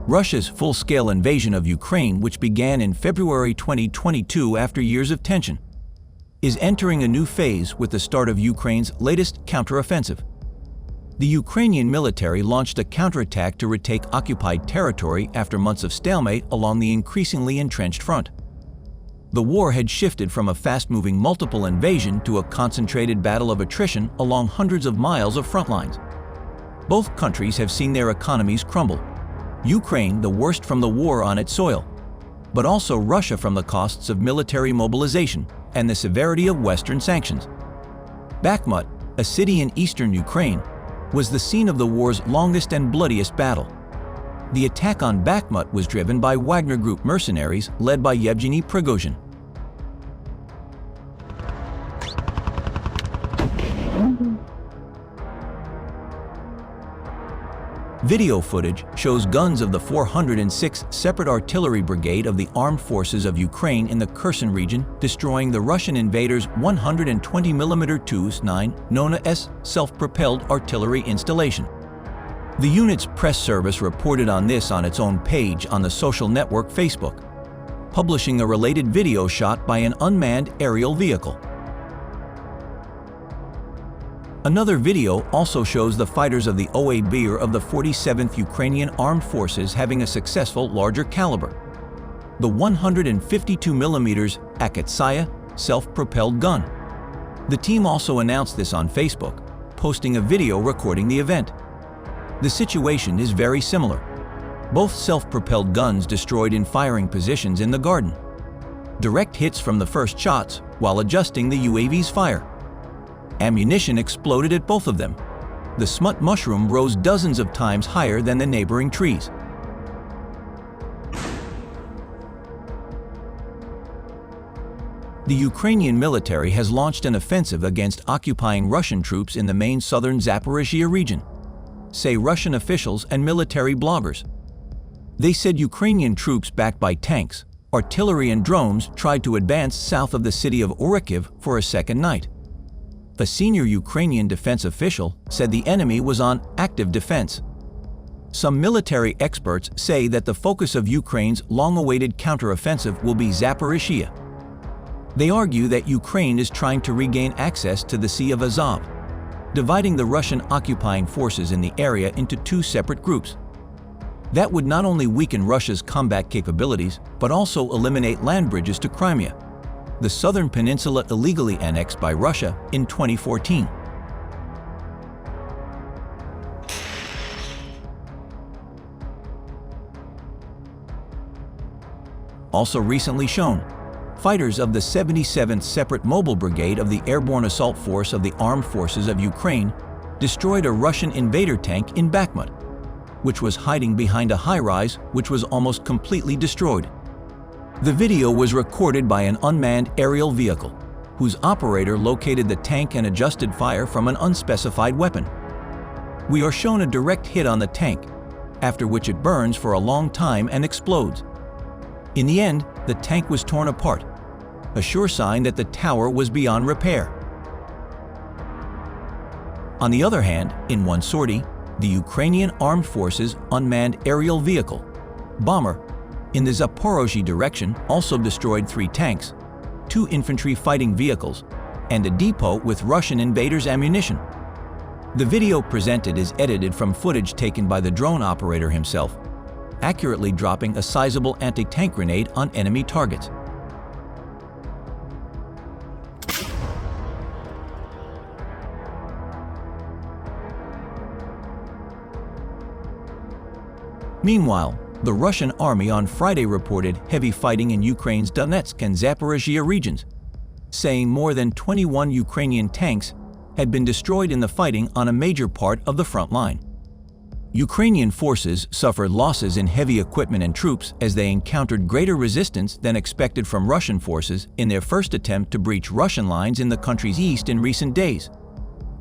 Russia's full-scale invasion of Ukraine, which began in February 2022 after years of tension, is entering a new phase with the start of Ukraine's latest counteroffensive. The Ukrainian military launched a counterattack to retake occupied territory after months of stalemate along the increasingly entrenched front. The war had shifted from a fast-moving multiple invasion to a concentrated battle of attrition along hundreds of miles of front lines. Both countries have seen their economies crumble. Ukraine the worst from the war on its soil, but also Russia from the costs of military mobilization and the severity of Western sanctions. Bakhmut, a city in eastern Ukraine, was the scene of the war's longest and bloodiest battle. The attack on Bakhmut was driven by Wagner Group mercenaries led by Yevgeny Prigozhin. Video footage shows guns of the 406th Separate Artillery Brigade of the Armed Forces of Ukraine in the Kherson region destroying the Russian invaders' 120mm TuS-9 Nona-S self-propelled artillery installation. The unit's press service reported on this on its own page on the social network Facebook, publishing a related video shot by an unmanned aerial vehicle. Another video also shows the fighters of the OAB of the 47th Ukrainian Armed Forces having a successful larger caliber, the 152mm Akatsiya self-propelled gun. The team also announced this on Facebook, posting a video recording the event. The situation is very similar. Both self-propelled guns destroyed in firing positions in the garden. Direct hits from the first shots while adjusting the UAV's fire. Ammunition exploded at both of them. The smut mushroom rose dozens of times higher than the neighboring trees. The Ukrainian military has launched an offensive against occupying Russian troops in the main southern Zaporizhzhia region, say Russian officials and military bloggers. They said Ukrainian troops backed by tanks, artillery and drones tried to advance south of the city of Orikhiv for a second night. A senior Ukrainian defense official said the enemy was on active defense. Some military experts say that the focus of Ukraine's long-awaited counteroffensive will be Zaporizhzhia. They argue that Ukraine is trying to regain access to the Sea of Azov, dividing the Russian occupying forces in the area into two separate groups. That would not only weaken Russia's combat capabilities, but also eliminate land bridges to Crimea, the southern peninsula illegally annexed by Russia in 2014. Also recently shown, fighters of the 77th Separate Mobile Brigade of the Airborne Assault Force of the Armed Forces of Ukraine destroyed a Russian invader tank in Bakhmut, which was hiding behind a high-rise which was almost completely destroyed. The video was recorded by an unmanned aerial vehicle, whose operator located the tank and adjusted fire from an unspecified weapon. We are shown a direct hit on the tank, after which it burns for a long time and explodes. In the end, the tank was torn apart, a sure sign that the tower was beyond repair. On the other hand, in one sortie, the Ukrainian Armed Forces unmanned aerial vehicle, bomber, in the Zaporozhye direction also destroyed 3 tanks, 2 infantry fighting vehicles, and a depot with Russian invaders' ammunition. The video presented is edited from footage taken by the drone operator himself, accurately dropping a sizable anti-tank grenade on enemy targets. Meanwhile, the Russian army on Friday reported heavy fighting in Ukraine's Donetsk and Zaporizhzhia regions, saying more than 21 Ukrainian tanks had been destroyed in the fighting on a major part of the front line. Ukrainian forces suffered losses in heavy equipment and troops as they encountered greater resistance than expected from Russian forces in their first attempt to breach Russian lines in the country's east in recent days,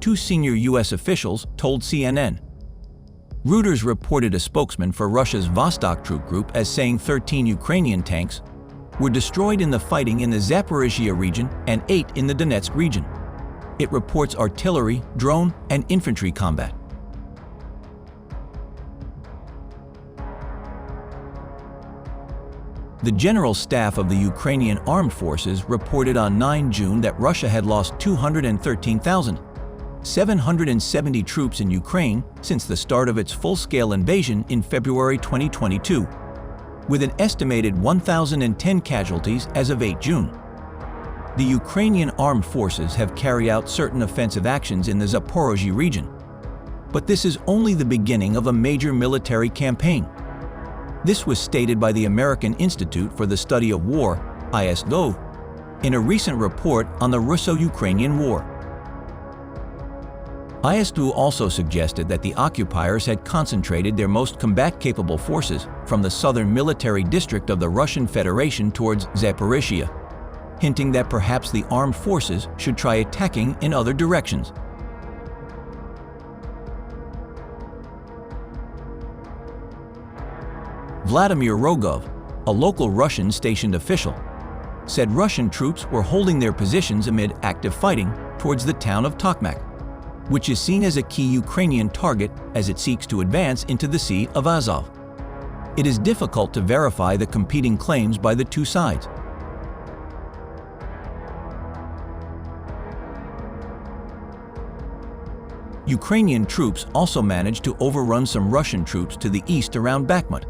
2 senior U.S. officials told CNN. Reuters reported a spokesman for Russia's Vostok troop group as saying 13 Ukrainian tanks were destroyed in the fighting in the Zaporizhzhia region and 8 in the Donetsk region. It reports artillery, drone, and infantry combat. The General Staff of the Ukrainian Armed Forces reported on 9 June that Russia had lost 213,770 troops in Ukraine since the start of its full-scale invasion in February 2022, with an estimated 1,010 casualties as of 8 June. The Ukrainian armed forces have carried out certain offensive actions in the Zaporozhye region, but this is only the beginning of a major military campaign. This was stated by the American Institute for the Study of War, ISDO, in a recent report on the Russo-Ukrainian War. ISDO also suggested that the occupiers had concentrated their most combat-capable forces from the southern military district of the Russian Federation towards Zaporizhzhia, hinting that perhaps the armed forces should try attacking in other directions. Vladimir Rogov, a local Russian-stationed official, said Russian troops were holding their positions amid active fighting towards the town of Tokmak, which is seen as a key Ukrainian target as it seeks to advance into the Sea of Azov. It is difficult to verify the competing claims by the two sides. Ukrainian troops also managed to overrun some Russian troops to the east around Bakhmut.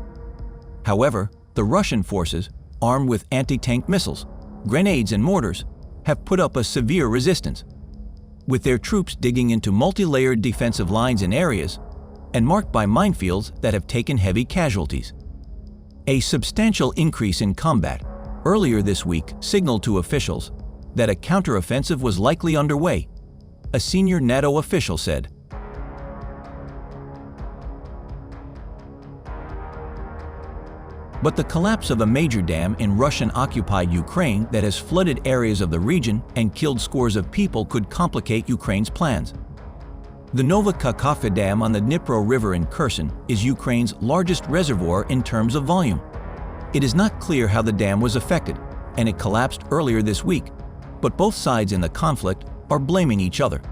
However, the Russian forces, armed with anti-tank missiles, grenades and mortars, have put up a severe resistance, with their troops digging into multi-layered defensive lines in areas and marked by minefields that have taken heavy casualties. A substantial increase in combat earlier this week signaled to officials that a counteroffensive was likely underway, a senior NATO official said. But the collapse of a major dam in Russian-occupied Ukraine that has flooded areas of the region and killed scores of people could complicate Ukraine's plans. The Novokakhovka Dam on the Dnipro River in Kherson is Ukraine's largest reservoir in terms of volume. It is not clear how the dam was affected, and it collapsed earlier this week, but both sides in the conflict are blaming each other.